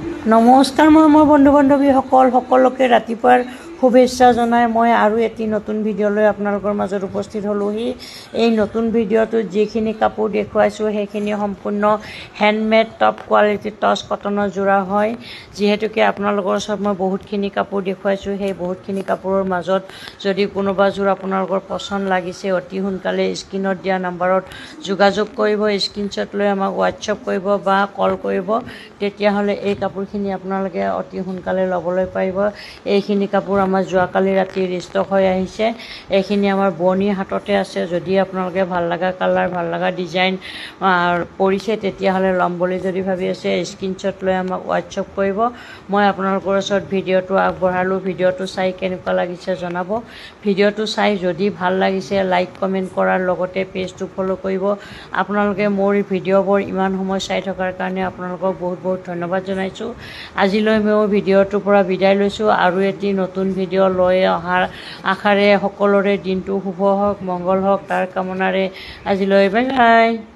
নমস্কাৰ মোৰ বন্ধু বান্ধৱীসকল সকলোকে ৰাতিপুৱাৰ শুভেচ্ছা জনাই মই আৰু এটি নতুন ভিডিঅ' লৈ আপোনালোকৰ মাজত উপস্থিত হ'লোহি। এই নতুন ভিডিঅ'টোত যিখিনি কাপোৰ দেখুৱাইছোঁ সেইখিনি সম্পূৰ্ণ হেণ্ডমেড টপ কোৱালিটিৰ টচ কটনৰ যোৰা হয়। যিহেতুকে আপোনালোকৰ ওচৰত মই বহুতখিনি কাপোৰ দেখুৱাইছোঁ, সেই বহুতখিনি কাপোৰৰ মাজত যদি কোনোবা যোৰ আপোনালোকৰ পচন্দ লাগিছে অতি সোনকালে স্ক্ৰীনত দিয়া নাম্বাৰত যোগাযোগ কৰিব, স্ক্ৰীনশ্বট লৈ আমাক হোৱাটছআপ কৰিব বা কল কৰিব। তেতিয়াহ'লে এই কাপোৰখিনি আপোনালোকে অতি সোনকালে ল'বলৈ পাৰিব। এইখিনি কাপোৰ আমাৰ যোৱাকালি ৰাতি ৰিষ্টক হৈ আহিছে। এইখিনি আমাৰ বোৱনীৰ হাততে আছে। যদি আপোনালোকে ভাল লগা কালাৰ, ভাল লগা ডিজাইন পৰিছে তেতিয়াহ'লে ল'ম বুলি যদি ভাবি আছে স্ক্ৰীনশ্বট লৈ আমাক হোৱাটছআপ কৰিব। মই আপোনালোকৰ ওচৰত ভিডিঅ'টো আগবঢ়ালোঁ। ভিডিঅ'টো চাই কেনেকুৱা লাগিছে জনাব। ভিডিঅ'টো চাই যদি ভাল লাগিছে লাইক কমেণ্ট কৰাৰ লগতে পেজটো ফ'ল' কৰিব। আপোনালোকে মোৰ ভিডিঅ'বোৰ ইমান সময় চাই থকাৰ কাৰণে আপোনালোকক বহুত বহুত ধন্যবাদ জনাইছোঁ। আজিলৈ মই ভিডিঅ'টোৰ পৰা বিদায় লৈছোঁ। আৰু এটি নতুন ভিডিঅ' লৈ অহাৰ আশাৰে সকলোৰে দিনটো শুভ হওক, মংগল হওক তাৰ কামনাৰে আজিলৈ বাই বাই।